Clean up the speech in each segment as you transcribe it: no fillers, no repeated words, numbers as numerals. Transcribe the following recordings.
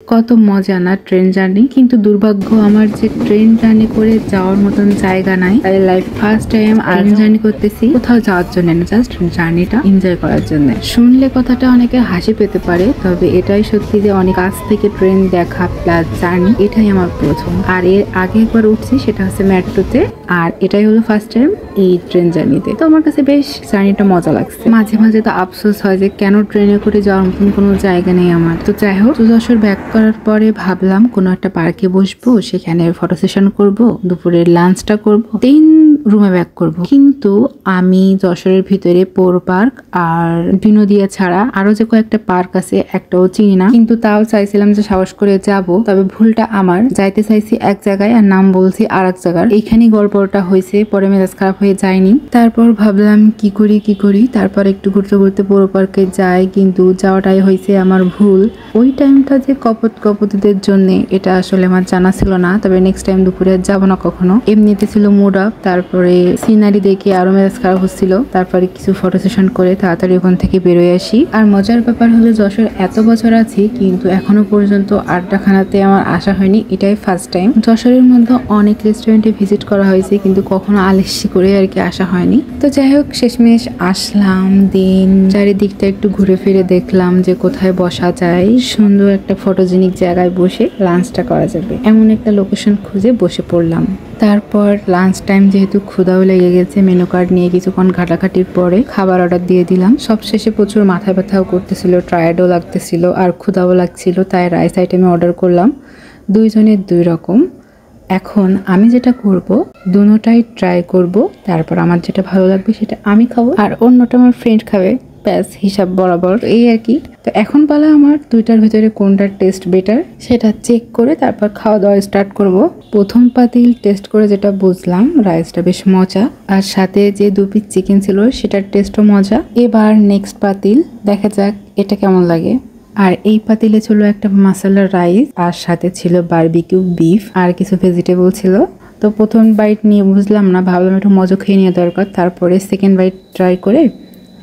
কত মজা না ট্রেন জার্নি, কিন্তু দুর্ভাগ্য আমার যে ট্রেন জার্নি করে যাওয়ার মতন জায়গা নাই। তাই life first time train journey করতেছি, কোথাও যাওয়ার জন্য না, জাস্ট জার্নিটা এনজয় করার জন্য। শুনলে কথাটা অনেকে হাসি পেতে পারে, তবে এটাই সত্যি যে অনেক কাছ থেকে ট্রেন দেখা প্লাস জার্নি এটাই আমার প্রথম। আর এর আগে একবার উঠছি, সেটা হচ্ছে মেট্রোতে, আর এটাই হলো ফার্স্ট টাইম এই ট্রেন জার্নিতে। তো আমার কাছে বেশ জার্নিটা মজা লাগছে। মাঝে মাঝে তো আফসোস হয় যে কেন ট্রেনে করে যাওয়ার মতন কোনো জায়গা নেই আমার। তো যাই হোক, যশোর ব্যাক করার পরে ভাবলাম কোনো একটা পার্কে বসবো, সেখানে ফটো সেশন করবো, দুপুরের লাঞ্চটা করবো, দেন রুমে ব্যাক করবো। কিন্তু আমি যশোরের ভিতরে পৌর পার্ক আর বিনোদিয়া ছাড়া আরো যে কয়েকটা পার্ক আছে একটাও চিনি না, কিন্তু তাও চাইছিলাম যে সাহস করে যাব। তবে ভুলটা আমার, যাইতে চাইছি এক জায়গায় আর নাম বলছি আর এক জায়গার। এইখানেই গড়বড়টা হয়েছে, পরে মেজাজ খারাপ হয়ে যায়নি। তারপর ভাবলাম কি করি, তারপর একটু ঘুরতে ঘুরতে পৌর পার্কে যাই, কিন্তু যাওয়াটাই হয়েছে আমার ভুল। ওই টাইমটা যে কপতিদের জন্য, এটা আসলে আমার জানা ছিল না। তবে নেক্সট টাইম দুপুরে যাব না কখনো। এমনিতে ছিল মুড আপ, তারপরে সিনারি দেখে আরো মেজাজ খারাপ হচ্ছিল। তারপরে কিছু ফটো সেশন করে তাড়াতাড়ি ওখান থেকে বেরোয় আসি। আর মজার ব্যাপার হলো, যশোর এত বছর আছি কিন্তু এখনো পর্যন্ত আড্ডাখানাতে আমার আসা হয়নি, এটাই ফার্স্ট টাইম। যশোরের মধ্যে অনেক রেস্টুরেন্টে ভিজিট করা হয়েছে, কিন্তু কখনো আলস্যি করে আর কি আসা হয়নি। তো যাই হোক, শেষমেশ আসলাম। দিন চারিদিকটা একটু ঘুরে ফিরে দেখলাম যে কোথায় বসা যায়, সুন্দর একটা ফটোজেনিক জায়গায় বসে লাঞ্চটা করা যাবে, এমন একটা লোকেশন খুঁজে বসে পড়লাম। তারপর লাঞ্চ টাইম যেহেতু ক্ষুধাও লেগে গেছে, মেনু কার্ড নিয়ে কিছুক্ষণ ঘাটাঘাটির পরে খাবার অর্ডার দিয়ে দিলাম। সবশেষে প্রচুর মাথা ব্যথাও করতেছিল, টায়ার্ডও লাগতেছিল আর ক্ষুধাও লাগছিল, তাই রাইস আইটেমে অর্ডার করলাম। দুইজনের দুই রকম। এখন আমি যেটা করব, দুটোটাই ট্রাই করব, তারপর আমার যেটা ভালো লাগবে সেটা আমি খাবো আর অন্যটা আমার ফ্রেন্ড খাবে, ব্যাস হিসাব বরাবর, এই আর কি। তো এখন বলা আমার দুইটার ভিতরে কোনটার টেস্ট বেটার সেটা চেক করে তারপর খাওয়া দাওয়া স্টার্ট করব। প্রথম পাতিল টেস্ট করে যেটা বুঝলাম, রাইসটা বেশ মজা, আর সাথে যে 2 পিস চিকেন ছিল সেটার টেস্টও মজা। এবার নেক্সট পাতিল, দেখা যাক এটা কেমন লাগে। আর এই পাতিলে ছিল একটা মাসালা রাইস, আর সাথে ছিল বারবিকিউ বিফ আর কিছু ভেজিটেবল ছিল। তো প্রথম বাইট নিয়ে বুঝলাম না, ভাবলাম একটু মজা খেয়ে নেওয়া দরকার, তারপরে সেকেন্ড বাইট ট্রাই করে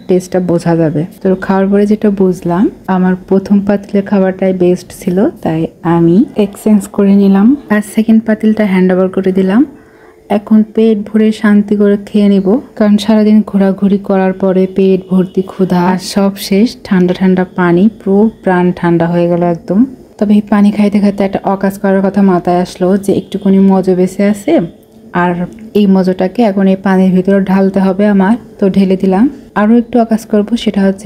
টেস্টটা বোঝা যাবে। তো খাওয়ার পরে যেটা বুঝলাম, আমার প্রথম পাতিলের খাবারটাই বেস্ট ছিল, তাই আমি এক্সচেঞ্জ করে নিলাম আর সেকেন্ড পাতিলটা হ্যান্ড ওভার করে দিলাম। এখন পেট ভরে শান্তি করে খেয়ে নিব, কারণ সারাদিন ঘোরাঘুরি করার পরে পেট ভর্তি ক্ষুধা, আর সব শেষ। ঠান্ডা ঠান্ডা পানি, পুরো প্রাণ ঠান্ডা হয়ে গেল একদম। তবে এই পানি খাইতে খাইতে একটা অকাজ করার কথা মাথায় আসলো, যে একটুখানি মজো বেঁচে আছে, আর এই মজোটাকে এখন এই পানির ভিতরে ঢালতে হবে আমার। তো ঢেলে দিলাম। আরও একটু আকাশ করব, সেটা হচ্ছে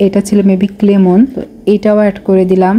এটা ছিল মেবি ক্লেমন, তো এটাও অ্যাড করে দিলাম।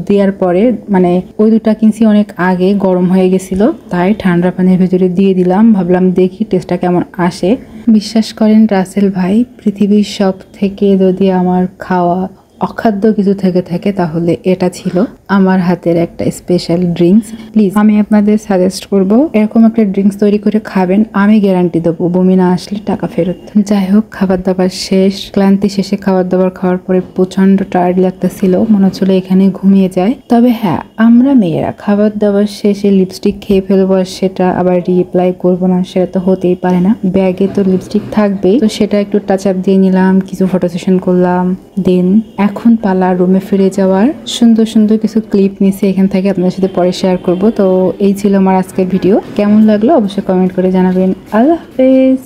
দেওয়ার পরে, মানে ওই দুটা কিনছি অনেক আগে, গরম হয়ে গেছিল, তাই ঠান্ডা পানির ভিতরে দিয়ে দিলাম। ভাবলাম দেখি টেস্টটা কেমন আসে। বিশ্বাস করেন রাসেল ভাই, পৃথিবীর সব থেকে যদি আমার খাওয়া অখাদ্য কিছু থেকে থাকে তাহলে এটা ছিল আমার হাতের একটা স্পেশাল ড্রিঙ্কস। প্লিজ আমি আপনাদের সাজেস্ট করব, এরকম একটা ড্রিঙ্কস তৈরি করে খাবেন, আমি গ্যারান্টি দেবো বমি না আসলে টাকা ফেরত। যাই হোক, খাবার দাবার শেষ, ক্লান্তি শেষে খাবার দাবার খাওয়ার পরে প্রচন্ড টায়ার্ড লাগতেছিল, মনে হচ্ছিল এখানে ঘুমিয়ে যায়। তবে হ্যাঁ, আমরা মেয়েরা খাবার দাবার শেষে লিপস্টিক খেয়ে ফেলবো আর সেটা আবার রিঅ্যাপ্লাই করবো না, সেটা তো হতেই পারে না। ব্যাগে তো লিপস্টিক থাকবেই, তো সেটা একটু টাচ আপ দিয়ে নিলাম, কিছু ফটো সেশন করলাম। দেন এখন পালা রুমে ফিরে যাওয়ার। সুন্দর সুন্দর কিছু ক্লিপ নিয়েছি এখান থেকে, আপনাদের সাথে পরে শেয়ার করব। তো এই ছিল আমার আজকের ভিডিও, কেমন লাগলো অবশ্যই কমেন্ট করে জানাবেন। আল্লাহ হাফেজ।